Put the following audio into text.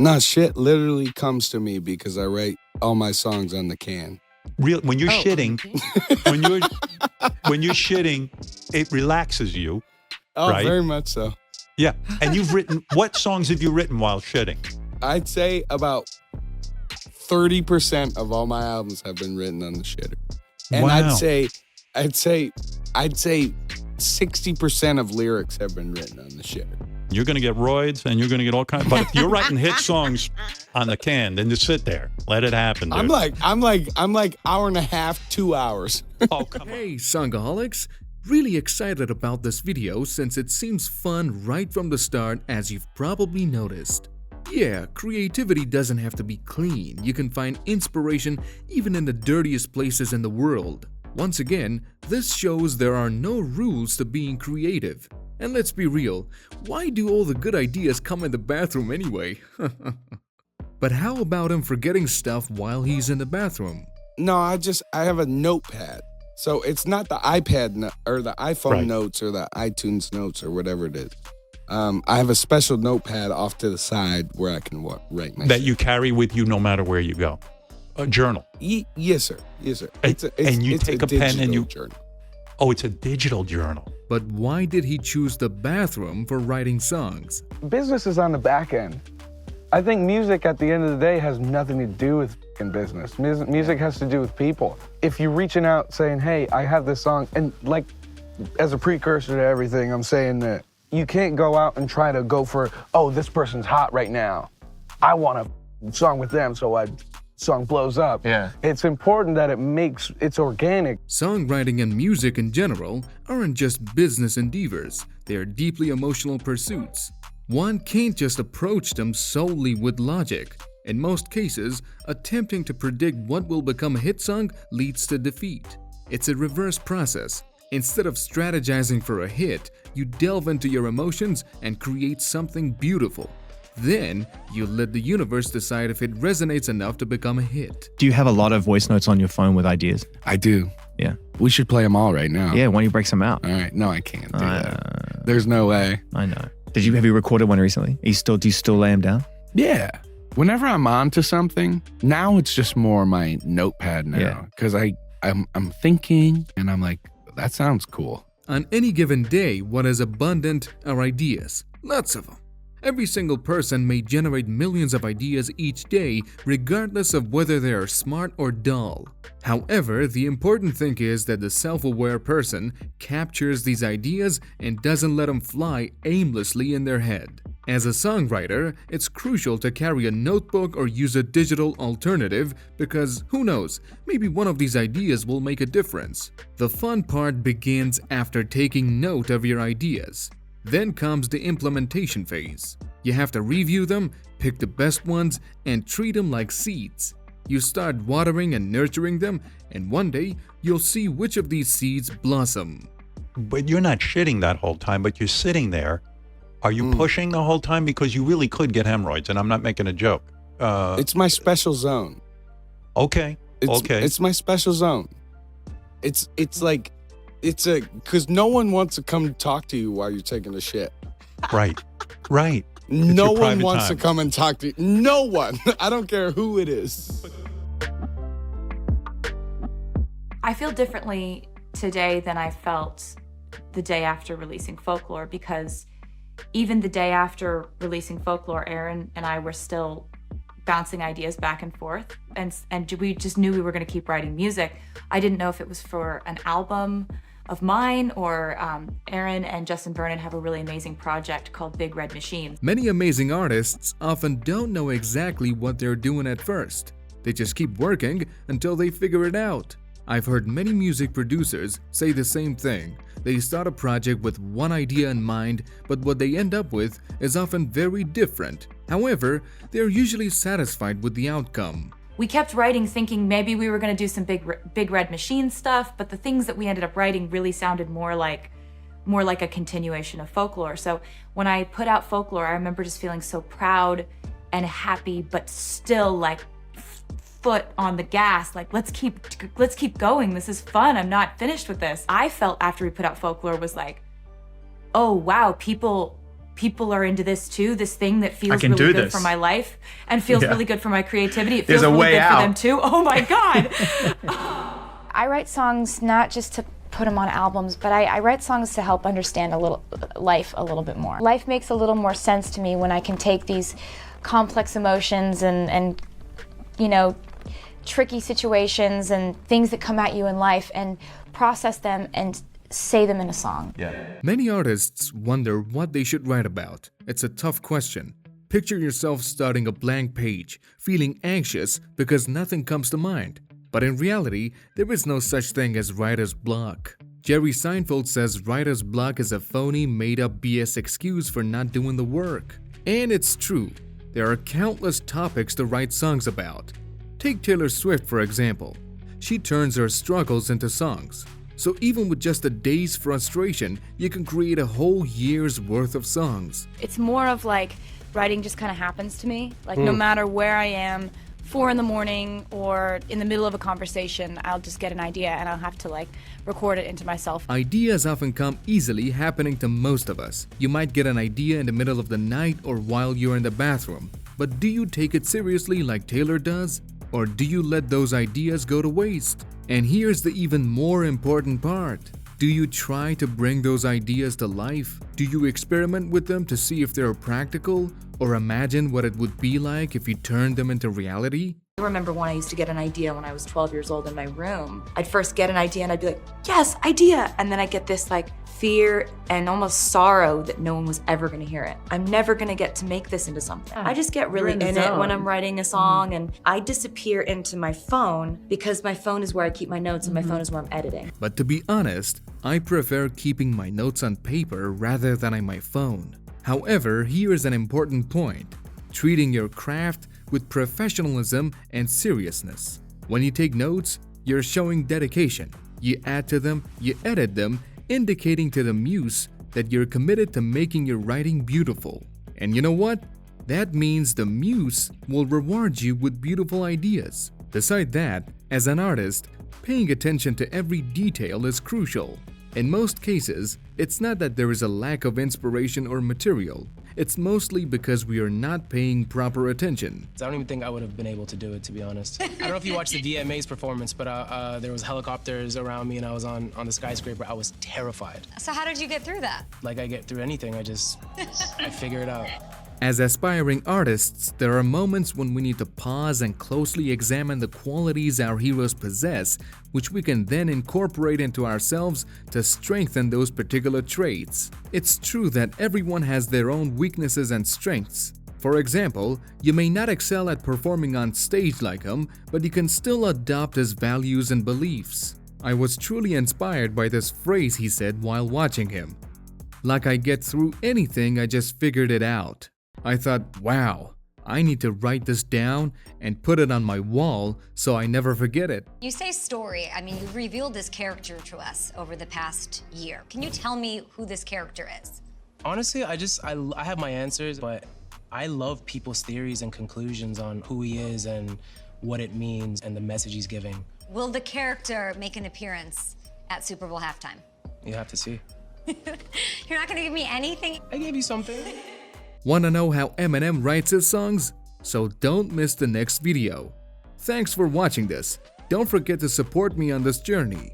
Nah, shit literally comes to me because I write all my songs on the can. When you're shitting, when you're shitting, it relaxes you. Oh, right? Very much so. Yeah. And you've written, what songs have you written while shitting? I'd say about 30% of all my albums have been written on the shitter. And Wow. I'd say 60% of lyrics have been written on the shitter. You're going to get roids and you're going to get all kinds. But if you're writing hit songs on the can, then just sit there. Let it happen, dude. I'm like hour and a half, 2 hours. Oh, come on. Hey, Songaholics! Really excited about this video since it seems fun right from the start, as you've probably noticed. Yeah, creativity doesn't have to be clean. You can find inspiration even in the dirtiest places in the world. Once again, this shows there are no rules to being creative. And let's be real, why do all the good ideas come in the bathroom anyway? But how about him forgetting stuff while he's in the bathroom? No, I have a notepad. So it's not the iPad or the iPhone Right. notes or the iTunes notes or whatever it is. I have a special notepad off to the side where I can write my That shit. you carry with you no matter where you go. A journal. Yes, sir. Yes, sir. And you take a pen and you- journal. Oh, it's a digital journal. But why did he choose the bathroom for writing songs? Business is on the back end. I think music at the end of the day has nothing to do with f***ing business. Music has to do with people. If you're reaching out saying, hey, I have this song, and like as a precursor to everything, I'm saying that you can't go out and try to go for, oh, this person's hot right now. I want a song with them, so song blows up. Yeah. It's important that it's organic. Songwriting and music in general aren't just business endeavors, they are deeply emotional pursuits. One can't just approach them solely with logic. In most cases, attempting to predict what will become a hit song leads to defeat. It's a reverse process. Instead of strategizing for a hit, you delve into your emotions and create something beautiful. Then, you let the universe decide if it resonates enough to become a hit. Do you have a lot of voice notes on your phone with ideas? I do. Yeah. We should play them all right now. Yeah, why don't you break some out? All right. No, I can't do that. There's no way. I know. Have you recorded one recently? Do you still lay them down? Yeah. Whenever I'm on to something, now it's just more my notepad now. Yeah. Because I'm thinking and I'm like, that sounds cool. On any given day, what is abundant are ideas. Lots of them. Every single person may generate millions of ideas each day, regardless of whether they are smart or dull. However, the important thing is that the self-aware person captures these ideas and doesn't let them fly aimlessly in their head. As a songwriter, it's crucial to carry a notebook or use a digital alternative because, who knows, maybe one of these ideas will make a difference. The fun part begins after taking note of your ideas. Then comes the implementation phase. You have to review them, pick the best ones, and treat them like seeds. You start watering and nurturing them, and one day you'll see which of these seeds blossom. But you're not shitting that whole time, but you're sitting there. Are you pushing the whole time? Because you really could get hemorrhoids, and I'm not making a joke. It's my special zone. Okay. It's my special zone. Because no one wants to come talk to you while you're taking a shit. Right. No your one private wants time. to come and talk to you. No one. I don't care who it is. I feel differently today than I felt the day after releasing Folklore, because even the day after releasing Folklore, Aaron and I were still bouncing ideas back and forth, and we just knew we were going to keep writing music. I didn't know if it was for an album of mine or Aaron and Justin Vernon have a really amazing project called Big Red Machine. Many amazing artists often don't know exactly what they're doing at first. They just keep working until they figure it out. I've heard many music producers say the same thing. They start a project with one idea in mind, but what they end up with is often very different. However, they're usually satisfied with the outcome. We kept writing thinking maybe we were going to do some Big Red Machine stuff, but the things that we ended up writing really sounded more like a continuation of Folklore. So when I put out Folklore, I remember just feeling so proud and happy, but still like foot on the gas, like let's keep going. This is fun. I'm not finished with this. I felt after we put out Folklore was like, oh wow, people people are into this too, this thing that feels can really do good this. for my life and feels Yeah. really good for my creativity. It There's feels a really way good for them out. too. Oh my God. I write songs not just to put them on albums, but I write songs to help understand life a little bit more. Life makes a little more sense to me when I can take these complex emotions and you know, tricky situations and things that come at you in life and process them and say them in a song. Many artists wonder what they should write about. It's a tough question. Picture yourself starting a blank page, feeling anxious because nothing comes to mind. But in reality, there is no such thing as writer's block. Jerry Seinfeld says writer's block is a phony, made-up BS excuse for not doing the work. And it's true. There are countless topics to write songs about. Take Taylor Swift, for example. She turns her struggles into songs. So even with just a day's frustration, you can create a whole year's worth of songs. It's more of like writing just kind of happens to me. Like no matter where I am, 4 in the morning or in the middle of a conversation, I'll just get an idea and I'll have to like record it into myself. Ideas often come easily, happening to most of us. You might get an idea in the middle of the night or while you're in the bathroom. But do you take it seriously like Taylor does? Or do you let those ideas go to waste? And here's the even more important part. Do you try to bring those ideas to life? Do you experiment with them to see if they're practical? Or imagine what it would be like if you turned them into reality? I remember when I used to get an idea when I was 12 years old in my room. I'd first get an idea and I'd be like, yes, idea. And then I get this like fear and almost sorrow that no one was ever gonna hear it. I'm never gonna get to make this into something. I just get really in it when I'm writing a song and I disappear into my phone because my phone is where I keep my notes and my phone is where I'm editing. But to be honest, I prefer keeping my notes on paper rather than on my phone. However, here is an important point. Treating your craft with professionalism and seriousness. When you take notes, you're showing dedication. You add to them, you edit them, indicating to the muse that you're committed to making your writing beautiful. And you know what? That means the muse will reward you with beautiful ideas. Beside that, as an artist, paying attention to every detail is crucial. In most cases, it's not that there is a lack of inspiration or material. It's mostly because we are not paying proper attention. I don't even think I would have been able to do it, to be honest. I don't know if you watched the VMAs performance, but there was helicopters around me and I was on the skyscraper. I was terrified. So how did you get through that? Like I get through anything, I figure it out. As aspiring artists, there are moments when we need to pause and closely examine the qualities our heroes possess, which we can then incorporate into ourselves to strengthen those particular traits. It's true that everyone has their own weaknesses and strengths. For example, you may not excel at performing on stage like him, but you can still adopt his values and beliefs. I was truly inspired by this phrase he said while watching him. Like I get through anything, I just figured it out. I thought, wow, I need to write this down and put it on my wall so I never forget it. You say story. I mean, you've revealed this character to us over the past year. Can you tell me who this character is? Honestly, I have my answers, but I love people's theories and conclusions on who he is and what it means and the message he's giving. Will the character make an appearance at Super Bowl halftime? You have to see. You're not gonna give me anything? I gave you something. Wanna know how Eminem writes his songs? So don't miss the next video. Thanks for watching this. Don't forget to support me on this journey.